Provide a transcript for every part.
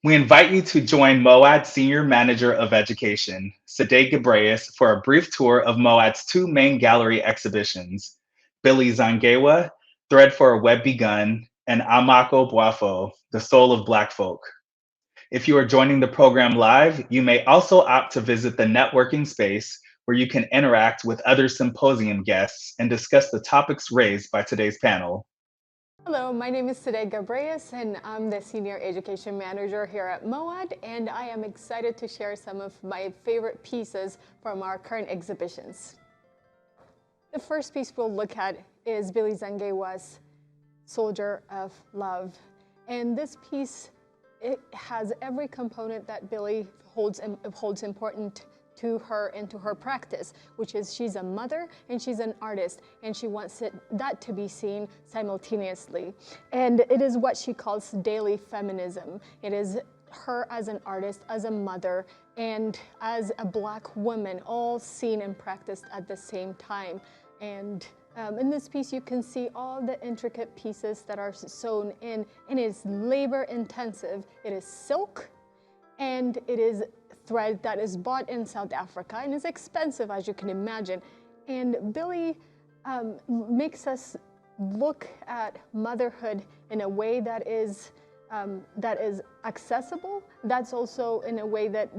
We invite you to join MoAD Senior Manager of Education, Sade Gebreus, for a brief tour of MoAD's two main gallery exhibitions, Billie Zangewa, Thread for a Web Begun, and Amoako Boafo, The Soul of Black Folk. If you are joining the program live, you may also opt to visit the networking space where you can interact with other symposium guests and discuss the topics raised by today's panel. Hello, my name is Sade Gebreus, and I'm the Senior Education Manager here at MoAD, and I am excited to share some of my favorite pieces from our current exhibitions. The first piece we'll look at is Billie Zangewa's Soldier of Love. And this piece, it has every component that Billie holds important to her and to her practice, which is she's a mother and she's an artist, and she wants that to be seen simultaneously. And it is what she calls daily feminism. It is her as an artist, as a mother, and as a Black woman, all seen and practiced at the same time. And in this piece, you can see all the intricate pieces that are sewn in, and it's labor intensive. It is silk, and it is thread that is bought in South Africa and is expensive, as you can imagine. And Billie makes us look at motherhood in a way that is accessible. That's also in a way that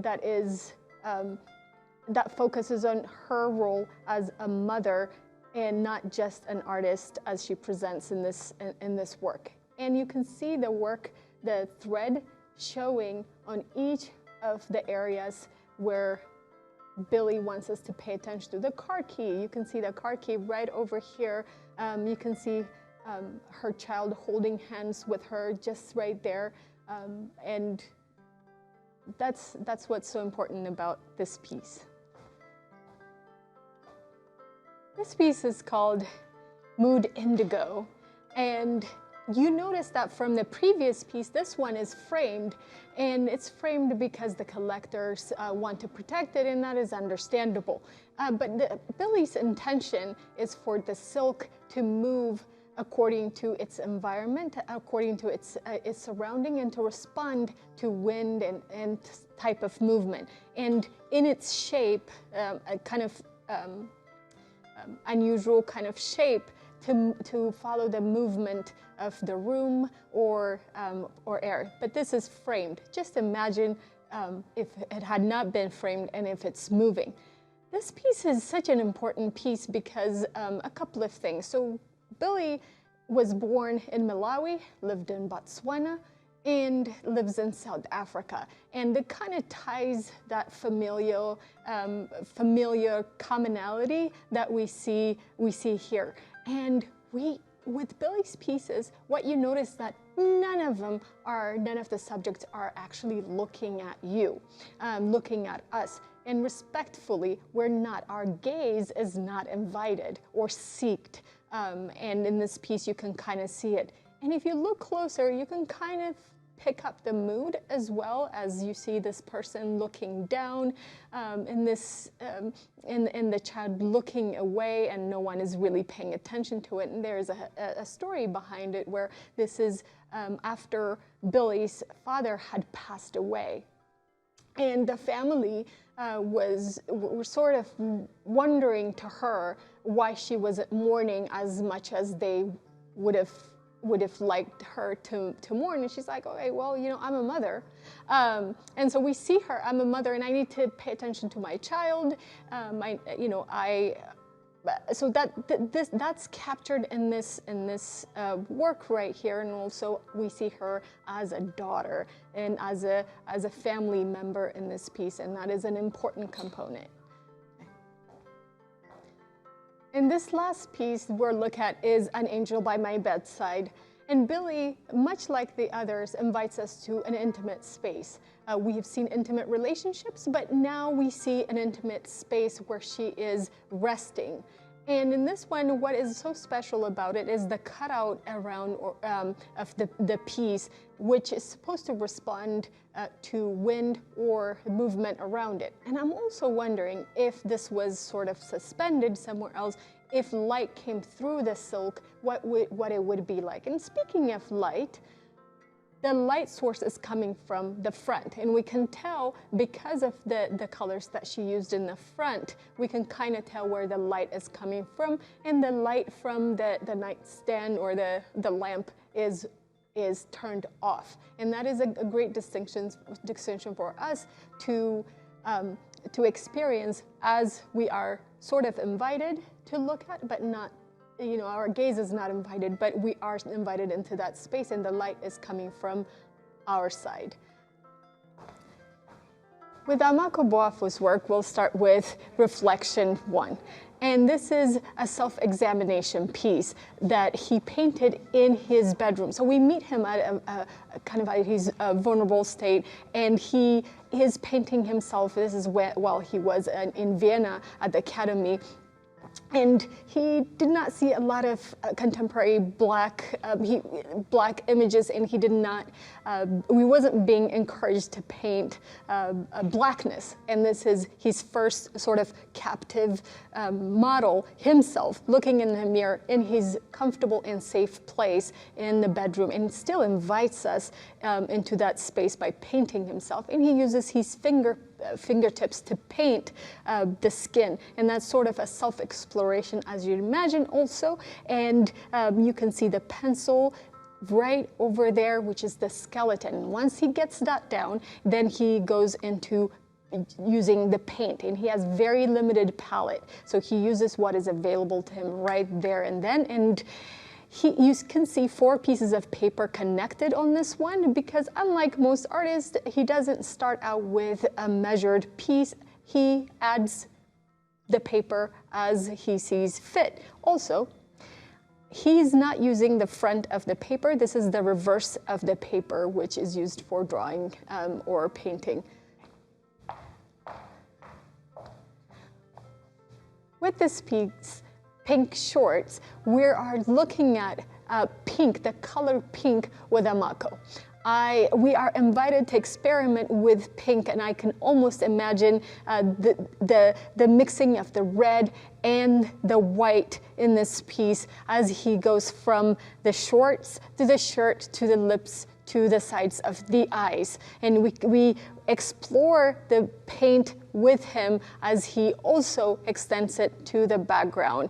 focuses on her role as a mother and not just an artist, as she presents in this work. And you can see the work, the thread showing on each of the areas where Billie wants us to pay attention to. The car key, you can see the car key right over here. You can see her child holding hands with her just right there. And that's what's so important about this piece. This piece is called MoAD Indigo. And you notice that from the previous piece, this one is framed, and it's framed because the collectors want to protect it, and that is understandable. But Billie's intention is for the silk to move according to its environment, according to its surrounding, and to respond to wind and type of movement. And in its shape, a kind of unusual kind of shape, to follow the movement of the room or air. But this is framed. Just imagine if it had not been framed and if it's moving. This piece is such an important piece because a couple of things. So Billie was born in Malawi, lived in Botswana, and lives in South Africa. And it kind of ties that familiar commonality that we see here. And with Billie's pieces, what you notice that none of the subjects are actually looking at you, looking at us. And respectfully, our gaze is not invited or seeked. And in this piece, you can kind of see it. And if you look closer, you can kind of pick up the mood as well, as you see this person looking down, in the child looking away, and no one is really paying attention to it. And there's a story behind it where this is after Billie's father had passed away. And the family were sort of wondering to her why she wasn't mourning as much as they would have liked her to mourn. And she's like, okay, well, I'm a mother. And so we see her, I'm a mother, and I need to pay attention to my child. So that's captured in this work right here. And also we see her as a daughter and as a family member in this piece, and that is an important component. And this last piece we'll look at is An Angel by My Bedside. And Billie, much like the others, invites us to an intimate space. We have seen intimate relationships, but now we see an intimate space where she is resting. And in this one, what is so special about it is the cutout around of the piece, which is supposed to respond to wind or movement around it. And I'm also wondering if this was sort of suspended somewhere else, if light came through the silk, what it would be like. And speaking of light, the light source is coming from the front, and we can tell because of the colors that she used in the front, we can kind of tell where the light is coming from, and the light from the nightstand or the lamp is turned off. And that is a great distinction for us to experience as we are sort of invited to look at, but not, our gaze is not invited, but we are invited into that space, and the light is coming from our side. With Amoako Boafo's work, we'll start with Reflection 1. And this is a self-examination piece that he painted in his bedroom. So we meet him at a kind of at his vulnerable state, and he is painting himself. This is while he was in Vienna at the Academy. And he did not see a lot of contemporary black images, and he wasn't being encouraged to paint blackness. And this is his first sort of captive model, himself looking in the mirror in his comfortable and safe place in the bedroom, and still invites us into that space by painting himself. And he uses his fingertips to paint the skin, and that's sort of a self-exploration, as you'd imagine also. And you can see the pencil right over there, which is the skeleton. Once he gets that down, then he goes into using the paint, and he has very limited palette, so he uses what is available to him right there and then. And you can see 4 pieces of paper connected on this one, because unlike most artists, he doesn't start out with a measured piece. He adds the paper as he sees fit. Also, he's not using the front of the paper. This is the reverse of the paper, which is used for drawing or painting. With this piece, Pink Shorts, we are looking at pink, the color pink with Amoako. We are invited to experiment with pink, and I can almost imagine the mixing of the red and the white in this piece as he goes from the shorts to the shirt to the lips to the sides of the eyes. And we explore the paint with him as he also extends it to the background.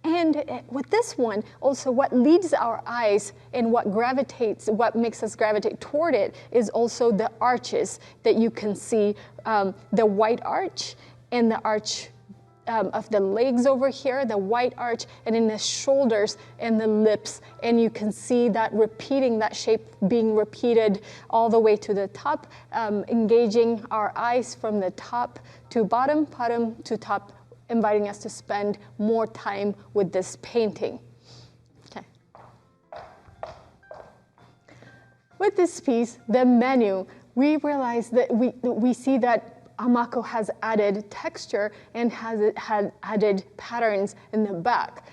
And with this one, also what leads our eyes and what makes us gravitate toward it is also the arches that you can see, the white arch and the arch of the legs over here, the white arch, and in the shoulders and the lips. And you can see that shape being repeated all the way to the top, engaging our eyes from the top to bottom, bottom to top, inviting us to spend more time with this painting. Okay. With this piece, the menu, we realize that we see that Amoako has added texture and had added patterns in the back.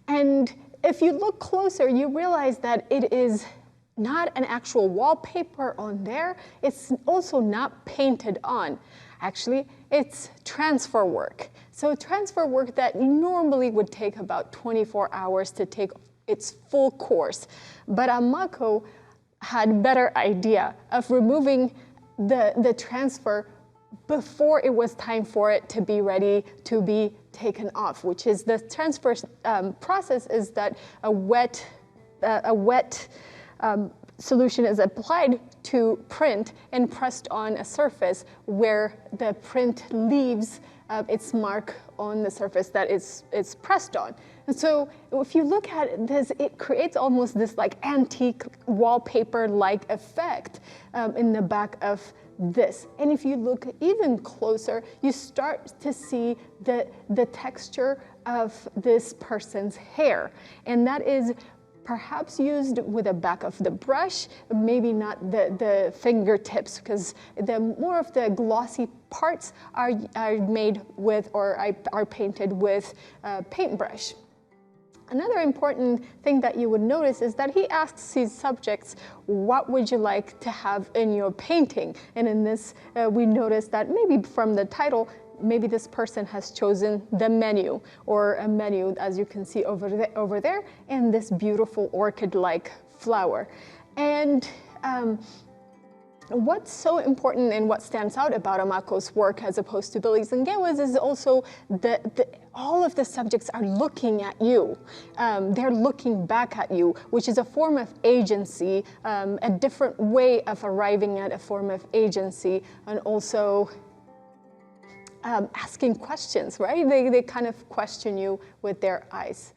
And if you look closer, you realize that it is not an actual wallpaper on there. It's also not painted on. Actually, it's transfer work. So transfer work that normally would take about 24 hours to take its full course. But Amoako had better idea of removing the transfer before it was time for it to be ready to be taken off, which is the transfer process is that a wet solution is applied to print and pressed on a surface where the print leaves its mark on the surface that it's pressed on. And so if you look at this, it creates almost this like antique wallpaper-like effect in the back of this. And if you look even closer, you start to see the texture of this person's hair. And that is perhaps used with the back of the brush, maybe not the fingertips, because the more of the glossy parts are made with or are painted with paintbrush. Another important thing that you would notice is that he asks his subjects, what would you like to have in your painting? And in this, we notice that maybe from the title, maybe this person has chosen the menu, or a menu, as you can see over there, and this beautiful orchid-like flower. And What's so important and what stands out about Amaako's work as opposed to Billie Zangewa's is also all of the subjects are looking at you. They're looking back at you, which is a form of agency, a different way of arriving at a form of agency, and also asking questions, right? They kind of question you with their eyes.